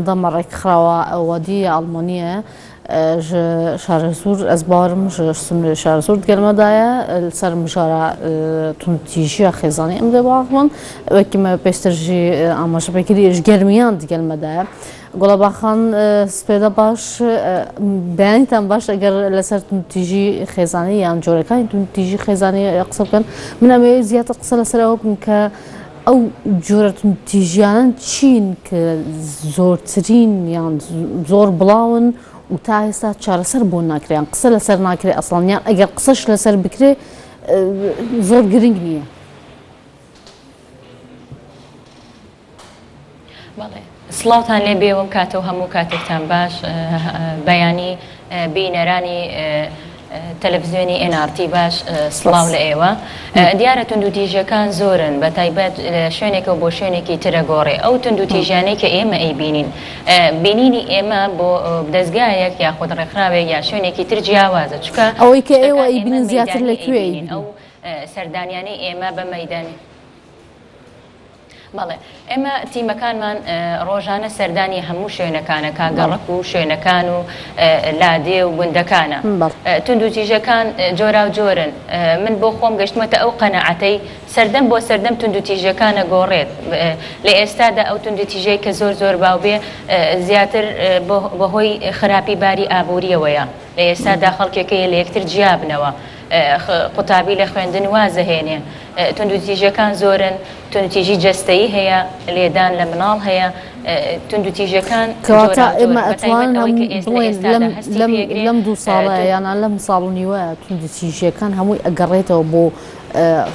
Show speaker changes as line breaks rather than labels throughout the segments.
دمرك خراوة ودي ألمانية شهر سور أزبارم شهر سور تقول دايا السر مشارع تنتيجي خزاني أم دباغون وكما بيسترجي أماش بكري إيش جرميان تقول دايا قولا باخان سبيدا باش بياني تام باش اگر لسر تنتيجي خزاني يعني جوركاي تنتيجي خزاني يقصد كان من أمي زيادة قصة لسر أوكم ك أو جورة تنتيجيانا تشين كزور ترين يعني زور بلاون وتايسا تشار سر بون ناكري يعني قصة لسر ناكري أصلا يعني أجر قصش لسر بكري زور جرينج نية.
سلاوتان لێ بێوم کاتەوە هەموو کاتێکتان باش بەیانی بینەرانی تەلەڤیزیۆنی NRT باش سڵاو لە ئێوە دیارە توندوتیژەکان زۆرن بە تایبەت شوێنێکە بۆ شوێنێکی ترە گۆڕێ ئەو توندوتیژانەی کە ئێمە ئەیبینین بینینی ئێمە بۆ دەستگایەک یاخود ڕێکخراوێک یا شوێنێکی تر جیاوازە چکە
ئەوەی کە ئێوە ئەیبینن زیاتر لەکوێ
ئەو سەردانیانەی ئێمە بە مەیدانی بەڵێ ئێمە تیمەکانمان ڕۆژانە سەردانی هەموو شوێنەکانە کاگەڕک و شوێنەکان و لادێ و گوندەکانە توندوتیژەکان جۆرا و جۆرن من بۆ خۆم گەشتمەتە ئەو قەنەعەتەی سەردەم بۆ سەردەم توندوتیژەکانە گۆڕێت لە ئێستادا ئەو توندوتیژەی کە زۆر زۆر باو بێ زیاتر بەهۆی خراپی باری ئابووریەوەیە لە ئێستادا خەڵکێکەیە لە یەکتر جیابنەوە قوتابی لە خوێندن وازەهێنێ توندوتیژەکان زۆرن توندوتیژی جەستەیی هەیە لێدان لە مناڵ هەیە توندوتیژەکان
کەواتە ئێمە ئەتوانین لەم دوو ساڵە یانان لەم ساڵ و نیوە توندوتیژیەکان هەمووی ئەگەڕێتەوە بۆ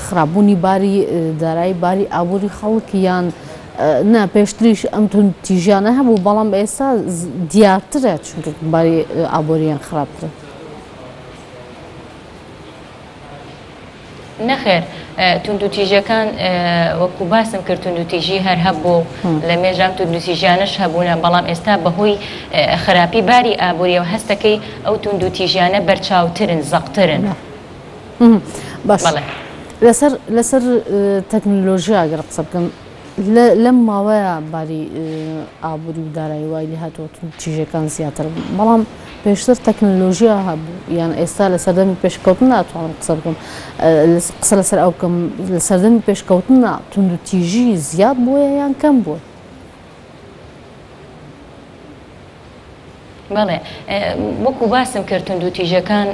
خراپبوونی باری دارایی باری ئابووری خەڵکی یان نا پێشتریش ئەم توندوتیژیانە هەبوو بەڵام ئێستا دیارترە چونکە باری ئابووریان خراپترە.
نەخێر توندوتیژەکان وەکو باسم کرد توندوتیژی هەر هەبوو لە مێژام توندوتیژیانش هەبوونە بەڵام ئێستا بەهۆی خراپی باری ئابووریەوە هەستەکەی ئەو توندوتیژیانە بەرچاوترن زەقترن.
باش لەسەر تەکنۆلۆژیا ئەگەر قسە بکەم لەم ماوەیە باری ئابووری و دارایی وای لێ هاتووە توندوتیژەکان زیاتر بەڵام پێشتر تەکنۆلۆژیا هەبوو یان ئێستا لە سەردەمی پێشکەوتن ناتوانم قسە بکەم قسە لەسەر ئەو بکەم لە سەردەمی پێشکەوتن توندوتیژی زیاد بووە یان کەم بووە؟
بەڵێ وەکو باسم کرد توندوتیژەکان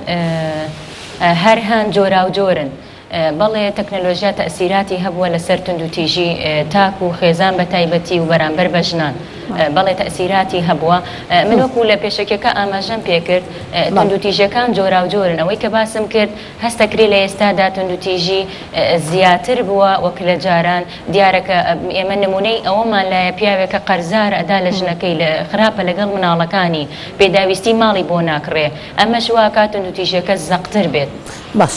هەر هەن جۆرا و جۆرن بەڵێ تەکنۆلۆژیا تەئسیراتی هەبووە لەسەر توندوتیژی تاک و خێزان بە تایبەتی و بەرامبەر بە ژنان بەڵێ تەئسیراتی هەبووە من وەکو لە پێشەکەکە ئاماژەم پێکرد توندوتیژەکان جۆرا و جۆرن ئەوەی کە باسم کرد هەستەکری لە ئێستادا توندوتیژی زیاتر بووە وەک لە جاران دیارەکە ئێمە نمونەی ئەوەمان لایە پیاوێکە قەرزار ئەدا لە ژنەکەی لە خراپە لەگەڵ مناڵەکانی پێداویستی ماڵی بۆ ناکڕێ ئەمەش وا کات توندوتیژەکە زەقتر بێت.
باش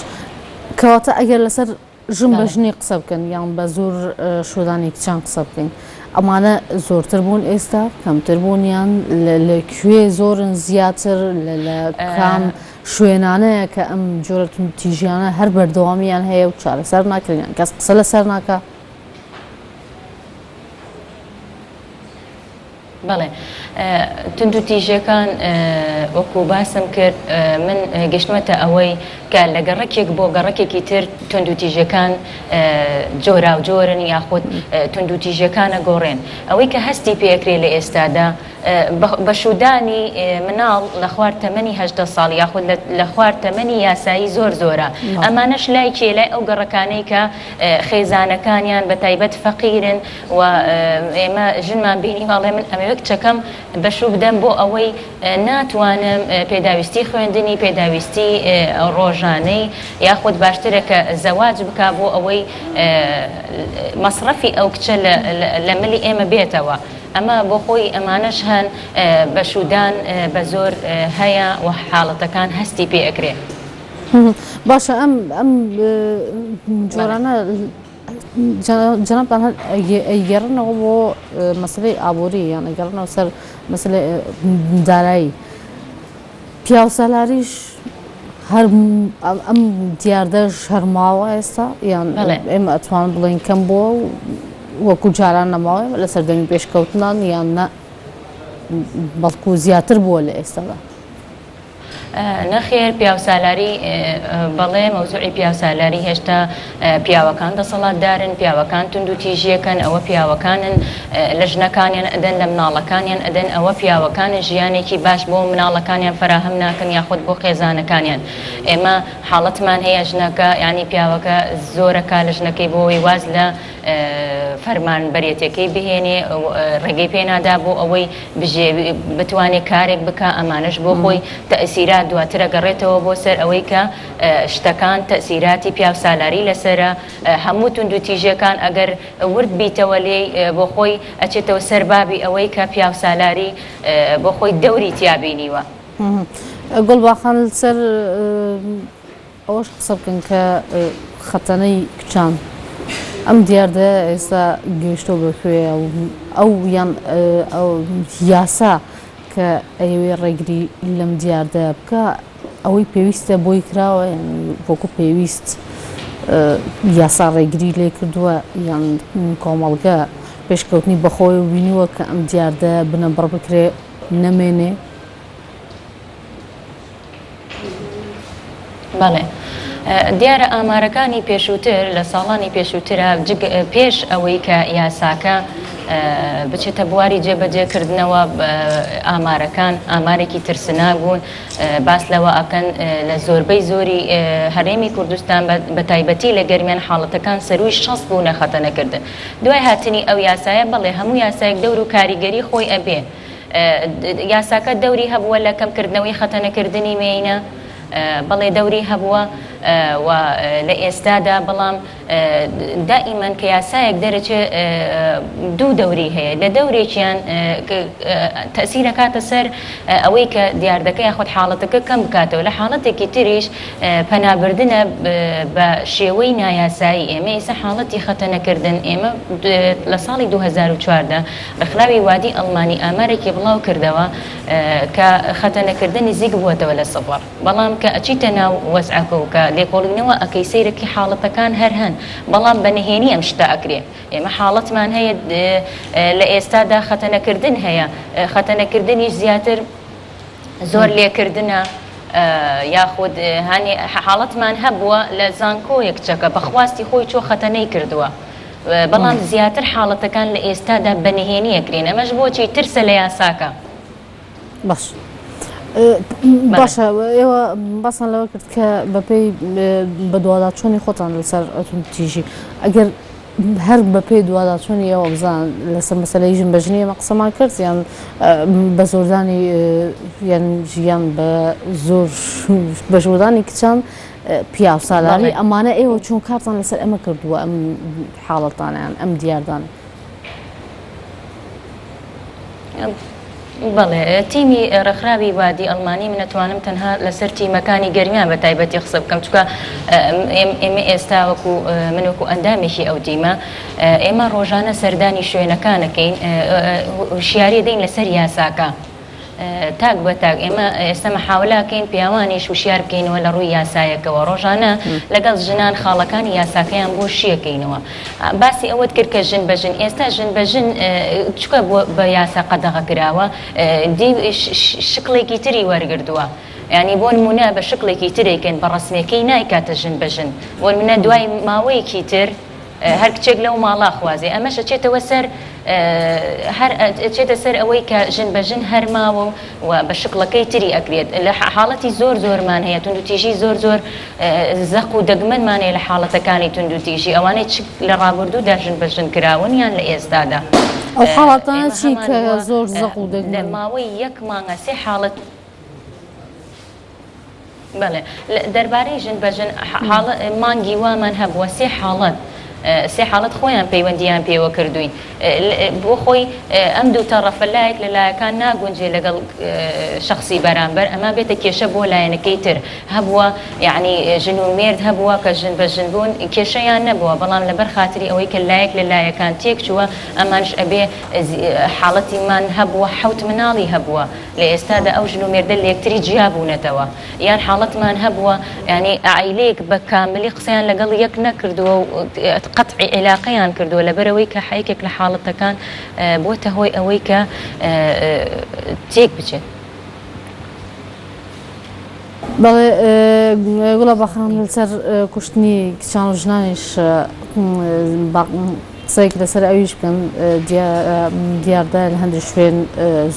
کەواتە ئەگەر لەسەر ژن بە ژنی قسە بکەن یان بە زۆر شۆدانی کچان قسە بکەین ئەمانە زۆرتر بوون ئێستا کەمتر بوون یان لەکوێ زۆرن زیاتر لە کام شوێنانەیە کە ئەم جۆرە توندوتیژیانە هەر بەردەوامیان هەیە و چارەسەر ناکردیان کەس قسە لەسەر ناکە؟
بەڵێ توندوتیژەکان وەکو باسم کرد من گەشتمەتە ئەوەی کە لە گەڕەکێک بۆ گەڕەکێکی تر توندوتیژەکان جۆرا و جۆرن یاخود توندوتیژەکانە گۆڕێن ئەوەی کە هەستی پێکرێ لە ئێستادا بەشودانی مناڵ لە خوار تەمەنی 18 ساڵ یاخود لە خوار تەمەنی یاسایی زۆر زۆرە ئەمانەش لای کێلای ئەو گەڕەکانەی کە خێزانەکانیان بە تایبەت فەقیرن و ئێمە ژنمان بینی باڵێ من ئەمەوە کچەکەم بەشوو بدەم بۆ ئەوەی ناتوانم پێداویستی خوێندنی پێداویستی ڕۆژانەی یاخود باشترە کە زەواج بک بۆ ئەوەی مەصرەفی ئەو کچە لە ملی ئێمە بێتەوە ئەمە بۆ خۆی ئەمانەش هەن بەشودان بە زۆر هەیە و حاڵەتەکان هەستی پێ ئەکرێ.
باشە ئەم جۆرانە جەنابان ئەیگەڕنەوە بۆ مەسلەی ئابووری یان ئەگەڕنەوە سەر مەسلەی دارایی پیاوسەلاریش هەر ئەم دیاردەش هەرماوە ئێستا یان ئێمە ئەتوان بڵێن کەم بووە وەکو جاران نەماوە لە سەردەمی پێشکەوتنان یان نە؟ بەڵکو زیاتر بووە لە ئێستادا.
نەخێر پیاوسالاری بەڵێ مەوزوعی پیاوسالاری هێشتا پیاوەکان دەسەڵاتدارن، پیاوەکان تونند و تیژیەکەن، ئەوە پیاوەکانن لە ژنەکانیان ئەدەن لە مناڵەکانیان ئەدەن، ئەوە پیاوەکانن ژیانێکی باش بۆ مناڵەکانیان فراهەم ناکەن یاخود بۆ خێزانەکانیان. ئێمە حاڵەتمان هەیە ژنەکە ینی پیاوەکە زۆرەکە لە ژنەکەی بۆەوەی واز لە فەرمان بەرێتەکەی بهێنێ ڕێگەی پێنادا بۆ ئەوەی بتوانێت کارێک بکە، ئەمانش بۆ خۆی تەئسیرات دواترە گەڕێتەوە بۆ سەر ئەوەی کە شتەکان تەئسیراتی پیاوسالاری لەسرە. هەموو تونند و تیژەکان ئەگەر ورد بیتەوە لێ بۆ خۆی ئەچێتەوە سەربابی ئەوەی کە پیاوسالاری بۆ خۆی دەوری تیابینیوە.
گوڵباخان لەسەر ئەوەش قسە بکەن کە خەتەنەی کچان ئەم دیاردە ئێستا گەیشتۆ بەکوێ ئەو یان یاسا کە ئەوێ ڕێگری لەم دیاردە بکە ئەوەی پێویستە بۆی کراوە وەکو پێویست یاسا ڕێگری لێ کردووە یان کۆمەڵگە پێشکەوتنی بەخۆی بینیوە کە ئەم دیاردە بنەبڕ بکرێ نەمێنێ.
بەڵێ دیارە ئامارەکانی پێشووتر لە ساڵانی پێشووترە پێش ئەوەی کە یاساکە بچێتە بواری جێبەجێکردنەوە ئامارەکان ئامارێکی ترسناک بوون باس لەوە ئەکەن لە زۆربەی زۆری هەرێمی کوردستان بە تایبەتی لە گەرمیان حاڵەتەکان سەروی 60 بوونە خەتەنەکردن. دوای هاتنی ئەو یاسایە بەڵێ هەموو یاسایەک دەور و کاریگەری خۆی ئەبێ. یاساکە دەوری هەبووە لە کەمکردنەوەی خەتەنەکردنی مێینە، بەڵێ دەوری هەبووە و لە ئێستادا بەڵام دائیمەن کە یاسایەک دەرەچێ دوو دەوری هەیە لە دەورێکیان تەسیرە کاتە سەر ئەوەی کە دیاردەکە یاخود حاڵەتەکە کەم بکاتەوە، لە حاڵەتێکی تریش پەنابردنە بە شێوەی نایاسایی. ئێمە ئێستا حاڵەتی خەتەنەکردن ئێمە لە ساڵی 2014 ڕخراوی وادی ئەڵمانی ئامارێکی بڵاو کردەوە کە خەتەنەکردنی زیگ بووەتەوە لە سەفەر، بەڵام کە ئەچیتە ناو وەزعەکە و کە لێکۆڵینەوە ئەەکەی سەیرەکی حاڵەتەکان هەر هەن، بەڵام بەنهێنی ئەم شتە ئەکرێ. ئێمە حاڵەتمان هەیە لە ئێستادا خەتەنەکردن هەیە، خەتەنەکردنیش زیاتر زۆر لێکردنە یاخود هەنی حاڵەتمان هەبووە لە زانکۆیەک چەکە بەخواستی خۆی چۆ خەتەنەی کردووە، بەڵام زیاتر حاڵەتەکان لە ئێستادا بەنهێنی ئەکرێن. ئەمەش بۆچی ترسە لە یاساکە.
باش باشە ئێوە باسان لەوە کرد کە بەپێی بە دوواداچۆنی خۆتان لەسەر تیژی ئەگەر هەر بەپێی دوواداچۆنی ئێوە بزان لەسەر مەسەلەی ژن بەژنی ئێمە قسەمان کرد یان بە زۆردانی یان ژیان بە زۆر بە ژوردانی کچان پیاوسالاری ئەمانە ئێوە چۆن کارتان لەسەر ئەمە کردووە ئەم حاڵەتانیان ئەم دیاردان؟
بەڵێ تیمی ڕێکخراوی وادی ئەڵمانی منەتوانم تەنها لەسەر تیمەکانی گەرمیان بە تایبەتی قسە بکەم، چونکە ئێمە ئێستا وەکو من وەکو ئەندامێکی ئەو تیمە ئێمە ڕۆژانە سەردانی شوێنەکانەکەین، هوشیاری دەین لەسەر یاساکە تاک بە تاک. ئێمە ئێستا مەحاولەکەین پیاوانیش وشیار بکەینەوە لە ڕووی یاسایەکەوە، ڕۆژانە لەگەڵ ژنان خاڵەکانی یاساکەیان بۆ شیەکەینەوە. باسی ئەوەت کرد کە ژن بەژن ئێستا ژن بەژن چکە بە یاسا قەدەغە کراوە شکڵێکی تری وەرگردووە، ینی بۆ نمونە بە شکڵێکی ترێکن بە ڕسمەکەی نایکاتە ژن بەژن، بۆ نمونە دوای ماوەیەکی تر هەر کچێک لەو ماڵا خوازێ ئەمەشە چێتەوە سەر هەر چێتە سەر ئەوەی کە ژن بەژن هەرماوە و بە شکڵەکەی تری ئەکرێت. لە حاڵەتی زۆر زۆرمان هەیە تونند و تیژی زۆر زەق و دەگمەنمان هەیە لە حاڵەتەکانی تونند و تیژی، ئەوانەی لە ڕابردوودا ژن بەژن کراون یان لە ئێستادا.
ئەو حاڵەتانە چی کە زۆر زەق و دەگمەن؟
ماوەی یەک مانگە سێ حاڵەت بەڵێ دەربارەی ژن بەژن مانگی وامان هەبووە سێ حاڵەت خۆیان پەیوەندیان پێوە کردوین بۆ خۆی ئەم دوو تەڕەفەلایەک لە لایەکان ناگونجێ لەگەڵ شخصی بەرامبەر، ئەمە بێتە کێشە بۆ لایەنەکەی تر. هەبووە یعنی ژن و مێرد هەبووە کە ژن بەژن بوون کێشەیان نەبووە، بەڵام لەبەر خاتری ئەوەی کە لایەک لە لایەکان تێک چووە ئەمانش ئەبێ حاڵەتیمان هەبووە حەوت مناڵی هەبووە لە ئێستادا ئەو ژن و مێردە لە یەکتری جیابوونەتەوە، یان حاڵەتمان هەبووە ینی عیلەیەک بە کاملی قسەیان لەگەڵ یەک نەکردووە و قطع علاقەیان کردووە لەبەرەوەی کە حەیەکێک لە حاڵەتەکان بۆتە هۆی ئەوەی کە تێک بچێت.
بەڵێ گوڵە باخان لەسەر کوشتنی کچان و ژنانیش قسەیەک لەسەر ئەویش بکەم دیاردە لە هەندێک شوێن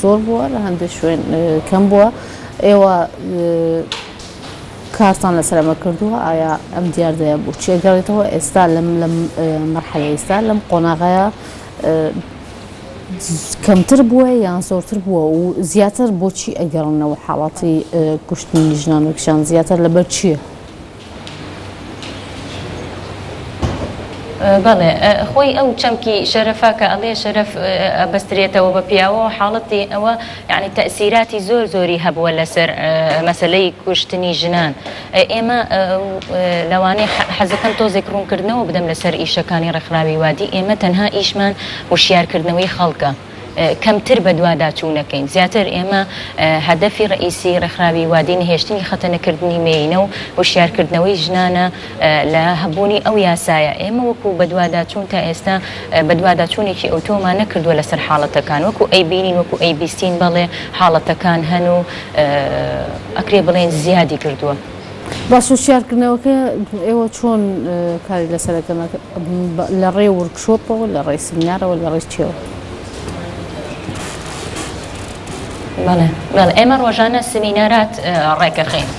زۆر بووە لە هەندێک شوێن کەم بووە ئێوە کارتان لەسەر ئەمە کردووە ئایا ئەم دیاردەیە بۆچی ئەگەڕێتەوە ئێستا لەم مەرحەلە ئێستا لەم قۆناغەیە کەمتر بووە یان زۆرتر بووە و زیاتر بۆچی ئەگەڕنەوە حاڵاتی کوشتنی ژنان و کچان زیاتر لەبەر چییە؟
بەڵێ خۆی ئەو چەمکی شەرەفا کە ئەڵێ شەرەف بەسترێتەوە بە پیاوە حاڵەتی ئەوە یعنی تەسیراتی زۆر زۆری هەبووە لەسەر مەسلەی کوشتنی ژنان. ئێمە لەوانەیە حەزەکەم تۆزێک ڕوونکردنەوە بدەم لەسەر ئیشەکانی ڕێکخراوی وادی ئێمە تەنها ئیشمان وشیارکردنەوەی خەڵکە. کەمتر بە دوواداچوونەکەین زیاتر ئێمە هەدەفی ڕئیسی ڕێکخراوی وادی نهێشتنی خەتەنەکردنی مێینە و وشیارکردنەوەی ژنانە لە هەبوونی ئەو یاسایە. ئێمە وەکو بە دوواداچوون تا ئێستا بە دوواداچوونێکی ئۆتۆمان نەکردووە لەسەر حاڵەتەکان وەکو ئەی بینین وەکو ئەی بیستین بەڵێ حاڵەتەکان هەن و ئەکرێ بڵێن زیادی کردووە.
باش وشیارکردنەوەکە ئێوە چۆن کاری لەسەرەکەن لە ڕێ ورکشۆپەوە لە ڕێی سمینارەوە لە ڕێی چێوە؟
بەڵێ ئێمە ڕۆژانە سمینارات ڕێکەخین.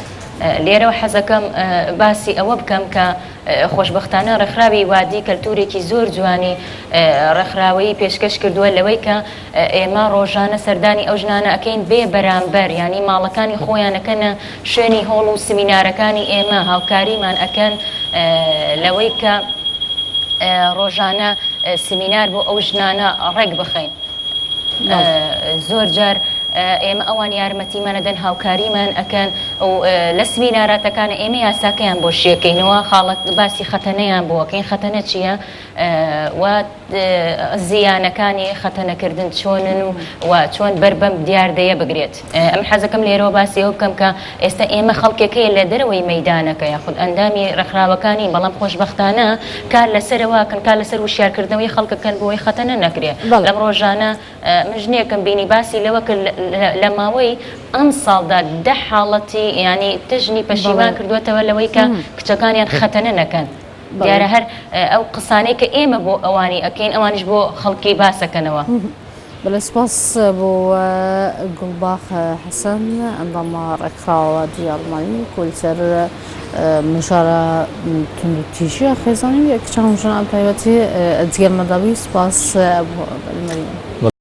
لێرەوە حەزەکەم باسی ئەوە بکەم کە خۆشبەختانە ڕێکخراوی وادی کەلتورێکی زۆر جوانی ڕێکخراوەیی پێشکەش کردووە لەوەی کە ئێمە ڕۆژانە سەردانی ئەو ژنانە ئەەکەین بێ بەرامبەر ینی ماڵەکانی خۆیانەکەنە شوێنی هۆڵ و سمینارەکانی ئێمە هاوکاریمان ئەەکەن لەوەی کە ڕۆژانە سمینار بۆ ئەو ژنانە ڕێک بخەین. زۆر جار ئێمە ئەوان یارمەتیمانەدەن هاوکاریمان ئەەکەن و لە سمیناراتەکانە ئێمە یاساکەیان بۆ شیەکەینەوە خاڵک باسی خەتەنەیان بۆکەین خەتەنە چییە و زیانەکانی خەتەنەکردن چۆنن و چۆن بەربەم دیاردەیە بگرێت. ئەم حەزەکەم لێرەوە باسی ئەو بکەم کە ئێستا ئێمە خەڵکێکەیە لە دەرەوەی مەیدانەکە یاخود ئەندامی ڕێکخراوەکانی بەڵام خۆشبەختانە کار لەسەرەوەکەن کار لەسەر وشیارکردنەوەی خەڵکەکەن بۆی خەتەنە نەکرێت. لەم ڕۆژانە مژنێکم بینی باسی لەوە لە ماوەی ئەم ساڵدا 10 حاڵەتی ینی تژنی پەشیمان کردوێتەوە لەوەی کە کچەکانیان خەتەنە نەکەن. دیارە هەر ئەو قسانەی کە ئێمە بۆ ئەوانی ئەکەین ئەوانش بۆ خەڵکی باسەکەنەوە.
بەڵێ سپاس بۆ گوڵباخ حەسەن ئەندامە ڕێکخراوە وادی ئەڵمانی کۆلسەر مژارە توندوتیژیە خێزانی کچان و ژنان تایبەتی جگەرمەداوی سپاس بۆ